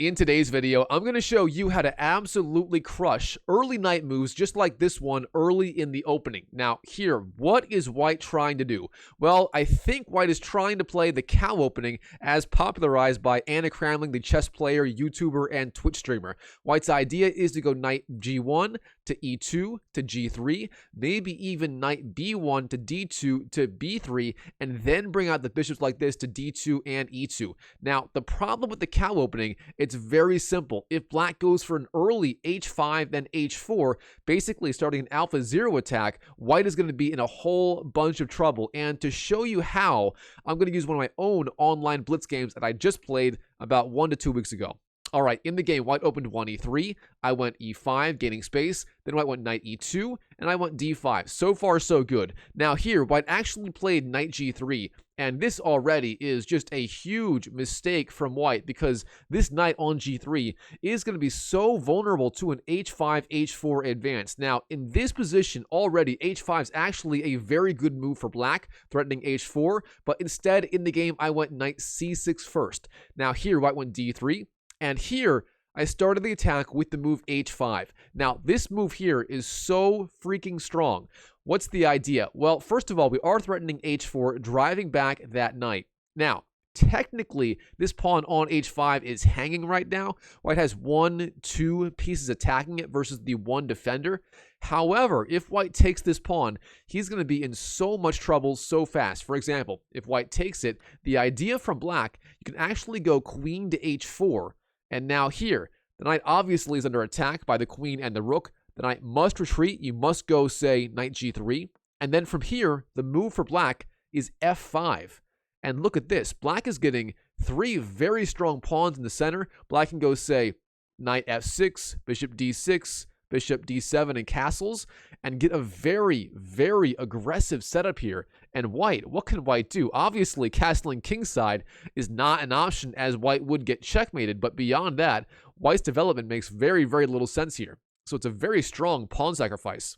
In today's video, I'm going to show you how to absolutely crush early knight moves just like this one early in the opening. Now here, what is white trying to do? Well, I think white is trying to play the cow opening as popularized by Anna Cramling, the chess player, YouTuber, and Twitch streamer. White's idea is to go knight g1 to e2 to g3, maybe even knight b1 to d2 to b3, and then bring out the bishops like this to d2 and e2. Now, the problem with the cow opening, it's very simple. If black goes for an early h5, then h4, basically starting an alpha 0 attack, white is going to be in a whole bunch of trouble. And to show you how, I'm going to use one of my own online blitz games that I just played about 1 to 2 weeks ago. All right, in the game, white opened 1 e3, I went e5, gaining space, then white went knight e2, and I went d5. So far, so good. Now here, white actually played knight g3, and this already is just a huge mistake from white because this knight on g3 is going to be so vulnerable to an h5, h4 advance. Now, in this position already, h5 is actually a very good move for black, threatening h4, but instead, in the game, I went knight c6 first. Now here, white went d3, and here, I started the attack with the move h5. Now, this move here is so freaking strong. What's the idea? Well, first of all, we are threatening h4, driving back that knight. Now, technically, this pawn on h5 is hanging right now. White has 1-2 pieces attacking it versus the 1 defender. However, if white takes this pawn, he's going to be in so much trouble so fast. For example, if white takes it, the idea from black, you can actually go queen to h4. And now here, the knight obviously is under attack by the queen and the rook. The knight must retreat. You must go, say, knight g3. And then from here, the move for black is f5. And look at this. Black is getting 3 very strong pawns in the center. Black can go, say, knight f6, bishop d6, bishop d7, and castles, and get a very, very aggressive setup here. And white, what can white do? Obviously, castling kingside is not an option as white would get checkmated, but beyond that, white's development makes very, very little sense here. So it's a very strong pawn sacrifice.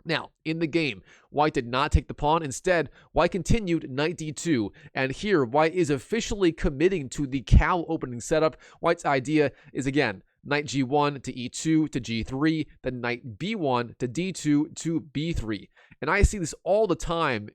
Now, in the game, white did not take the pawn. Instead, white continued knight d2. And here, white is officially committing to the cow opening setup. White's idea is, again, knight g1 to e2 to g3, then knight b1 to d2 to b3. And I see this all the time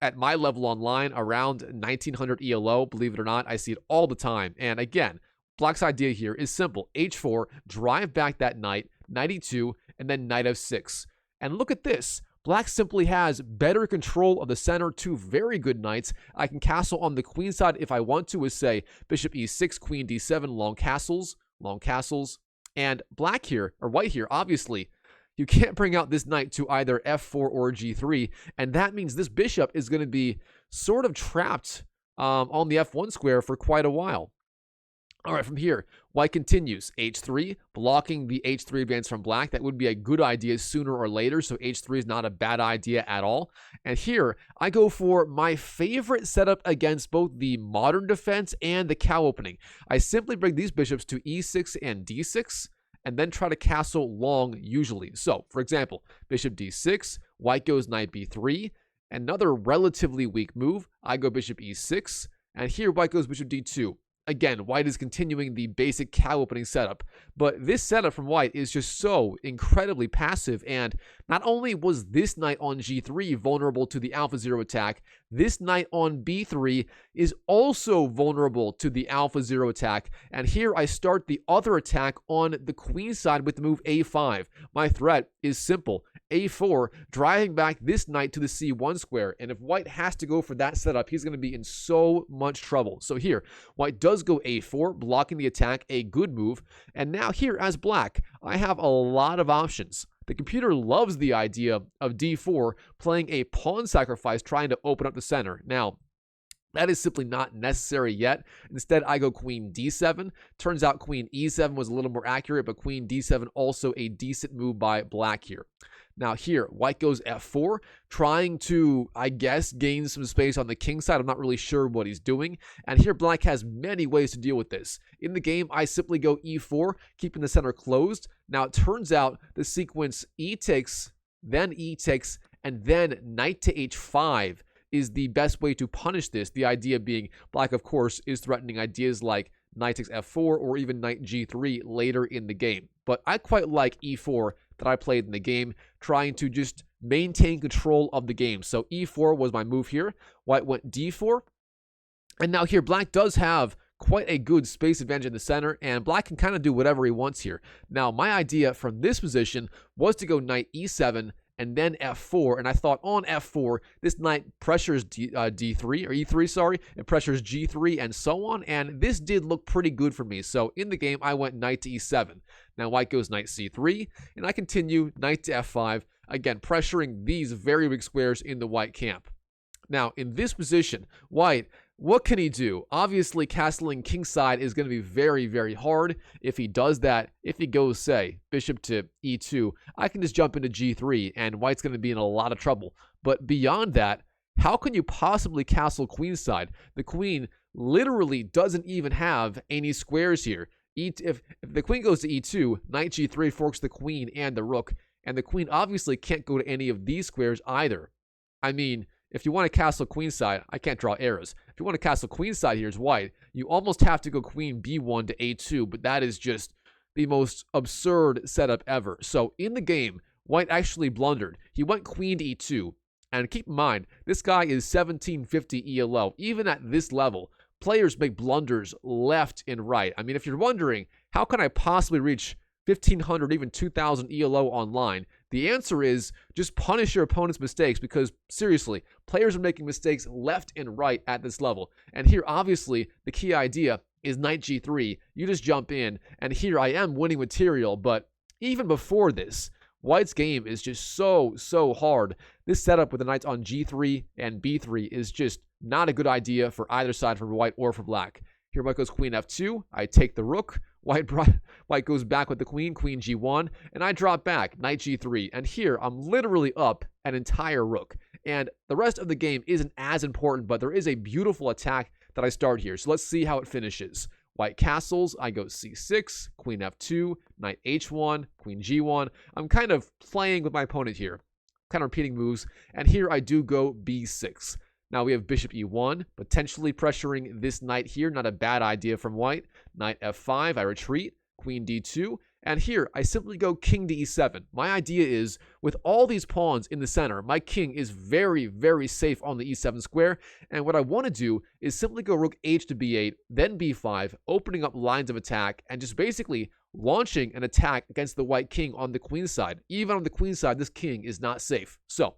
at my level online around 1900 ELO, believe it or not. I see it all the time. And again, black's idea here is simple. h4, drive back that knight, knight e2, and then knight f6. And look at this. Black simply has better control of the center, 2 very good knights. I can castle on the queen side if I want to, with, say, bishop e6, queen d7, long castles. And black here, or white here, obviously, you can't bring out this knight to either f4 or g3, and that means this bishop is going to be sort of trapped on the f1 square for quite a while. All right, from here, white continues. h3, blocking the h3 advance from black. That would be a good idea sooner or later, so h3 is not a bad idea at all. And here, I go for my favorite setup against both the modern defense and the cow opening. I simply bring these bishops to e6 and d6, and then try to castle long usually. So, for example, bishop d6, white goes knight b3, another relatively weak move. I go bishop e6, and here white goes bishop d2. Again, white is continuing the basic cow opening setup, but this setup from white is just so incredibly passive, and not only was this knight on g3 vulnerable to the alpha 0 attack, this knight on b3 is also vulnerable to the alpha 0 attack, and here I start the other attack on the queen side with the move a5. My threat is simple. a4, driving back this knight to the c1 square, and if white has to go for that setup, he's going to be in so much trouble. So here, white does go a4, blocking the attack, a good move, and now here as black, I have a lot of options. The computer loves the idea of d4 playing a pawn sacrifice trying to open up the center. Now, that is simply not necessary yet. Instead, I go queen d7. Turns out queen e7 was a little more accurate, but queen d7 also a decent move by black here. Now here, white goes f4, trying to, I guess, gain some space on the king side. I'm not really sure what he's doing. And here, black has many ways to deal with this. In the game, I simply go e4, keeping the center closed. Now, it turns out the sequence e takes, then e takes, and then knight to h5 is the best way to punish this. The idea being black, of course, is threatening ideas like knight takes f4 or even knight g3 later in the game. But I quite like e4 that I played in the game, trying to just maintain control of the game. So e4 was my move here. White went d4. And now here, black does have quite a good space advantage in the center, and black can kind of do whatever he wants here. Now, my idea from this position was to go knight e7 and then f4, and I thought on f4, this knight pressures d3, or e3, sorry, it pressures g3 and so on, and this did look pretty good for me. So in the game, I went knight to e7. Now white goes knight c3, and I continue knight to f5, again, pressuring these very big squares in the white camp. Now, in this position, white, what can he do? Obviously, castling kingside is going to be very, very hard. If he does that, if he goes, say, bishop to e2, I can just jump into g3, and white's going to be in a lot of trouble. But beyond that, how can you possibly castle queenside? The queen literally doesn't even have any squares here. If the queen goes to e2, knight g3 forks the queen and the rook, and the queen obviously can't go to any of these squares either. I mean, if you want to castle queenside, I can't draw arrows. If you want to castle queenside, here's white. You almost have to go queen b1 to a2, but that is just the most absurd setup ever. So in the game, white actually blundered. He went queen to e2. And keep in mind, this guy is 1750 ELO. Even at this level, players make blunders left and right. I mean, if you're wondering, how can I possibly reach 1,500, even 2,000 ELO online? The answer is just punish your opponent's mistakes, because seriously, players are making mistakes left and right at this level. And here, obviously, the key idea is knight g3. You just jump in, and here I am winning material, but even before this, white's game is just so hard. This setup with the knights on g3 and b3 is just not a good idea for either side, for white or for black. Here white goes queen f2, I take the rook, white goes back with the queen g1, and I drop back, knight g3, and here I'm literally up an entire rook. And the rest of the game isn't as important, but there is a beautiful attack that I start here. So let's see how it finishes. White castles, I go c6, queen f2, knight h1, queen g1. I'm kind of playing with my opponent here, kind of repeating moves, and here I do go b6. Now we have bishop e1, potentially pressuring this knight here. Not a bad idea from white. Knight f5, I retreat. Queen d2. And here, I simply go king to e7. My idea is, with all these pawns in the center, my king is very, very safe on the e7 square. And what I want to do is simply go rook h to b8, then b5, opening up lines of attack, and just basically launching an attack against the white king on the queen side. Even on the queen side, this king is not safe. So,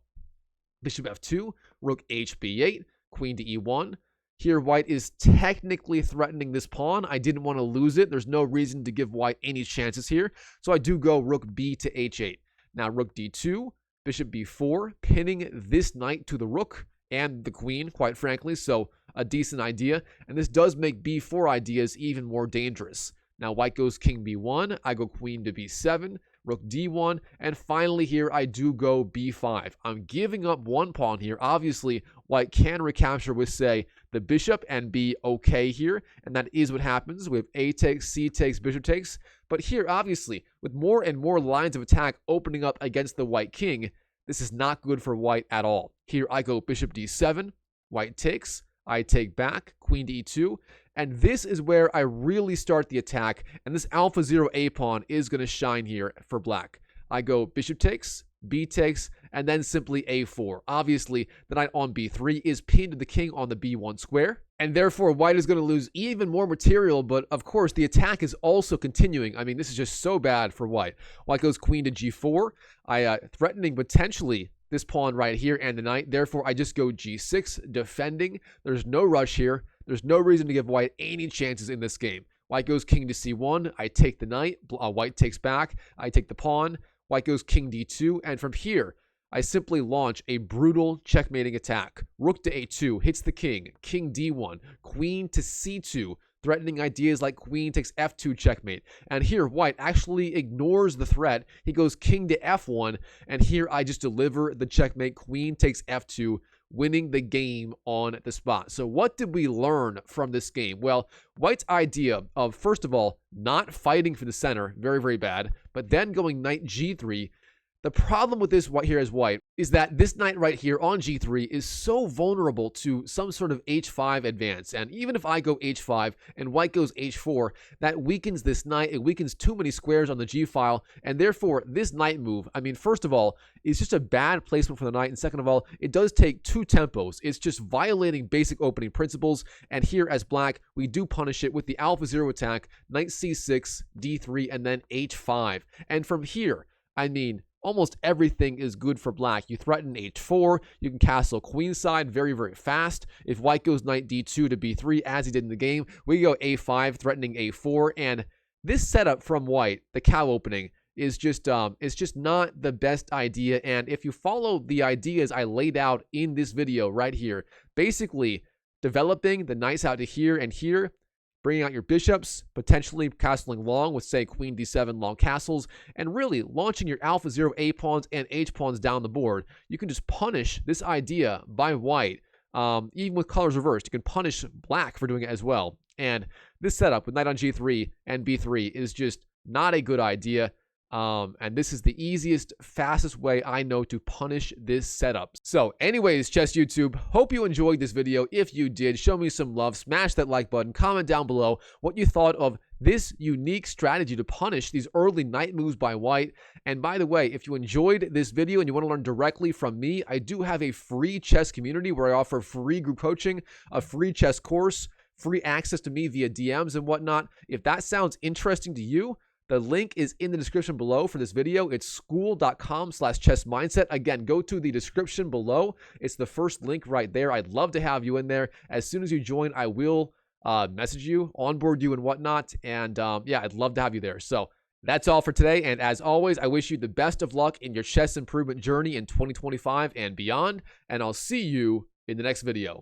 bishop f2, rook h b8, queen to e1. Here, white is technically threatening this pawn. I didn't want to lose it. There's no reason to give white any chances here. So I do go rook b to h8. Now rook d2, bishop b4, pinning this knight to the rook and the queen, quite frankly. So a decent idea. And this does make b4 ideas even more dangerous. Now white goes king b1. I go queen to b7. Rook d1, and finally here I do go b5. I'm giving up one pawn here. Obviously, white can recapture with, say, the bishop and be okay here, and that is what happens with a takes, c takes, bishop takes. But here, obviously, with more and more lines of attack opening up against the white king, this is not good for white at all. Here I go bishop d7, white takes, I take back, queen to e2, and this is where I really start the attack, and this alpha 0 a pawn is going to shine here for black. I go bishop takes, b takes, and then simply a4. Obviously, the knight on b3 is pinned to the king on the b1 square, and therefore white is going to lose even more material, but of course the attack is also continuing. I mean, this is just so bad for white. White goes queen to g4, threatening potentially this pawn right here and the knight. Therefore, I just go g6, defending. There's no rush here. There's no reason to give white any chances in this game. White goes king to c1. I take the knight. White takes back. I take the pawn. White goes king d2. And from here, I simply launch a brutal checkmating attack. Rook to a2 hits the king. King d1. Queen to c2. Threatening ideas like queen takes f2 checkmate. And here, white actually ignores the threat. He goes king to f1. And here, I just deliver the checkmate. Queen takes f2, winning the game on the spot. So what did we learn from this game? Well, white's idea of, first of all, not fighting for the center, very, very bad. But then going knight g3. The problem with this here as white is that this knight right here on g3 is so vulnerable to some sort of h5 advance. And even if I go h5 and white goes h4, that weakens this knight. It weakens too many squares on the g file. And therefore, this knight move, I mean, first of all, is just a bad placement for the knight. And second of all, it does take 2 tempos. It's just violating basic opening principles. And here as black, we do punish it with the alpha 0 attack, knight c6, d3, and then h5. And from here, I mean, almost everything is good for black. You threaten h4, you can castle queenside very, very fast. If white goes knight d2 to b3, as he did in the game, we go a5, threatening a4, and this setup from white, the cow opening, is just not the best idea. And if you follow the ideas I laid out in this video right here, basically developing the knights out to here and here, bringing out your bishops, potentially castling long with, say, queen d7 long castles, and really launching your alpha 0 a pawns and h pawns down the board. You can just punish this idea by white, even with colors reversed. You can punish black for doing it as well. And this setup with knight on g3 and b3 is just not a good idea. And this is the easiest, fastest way I know to punish this setup. So anyways, Chess YouTube, hope you enjoyed this video. If you did, show me some love, smash that like button, comment down below what you thought of this unique strategy to punish these early knight moves by white. And by the way, if you enjoyed this video and you want to learn directly from me, I do have a free chess community where I offer free group coaching, a free chess course, free access to me via DMs and whatnot. If that sounds interesting to you, the link is in the description below for this video. It's school.com/chessmindset. Again, go to the description below. It's the first link right there. I'd love to have you in there. As soon as you join, I will message you, onboard you and whatnot. And yeah, I'd love to have you there. So that's all for today. And as always, I wish you the best of luck in your chess improvement journey in 2025 and beyond. And I'll see you in the next video.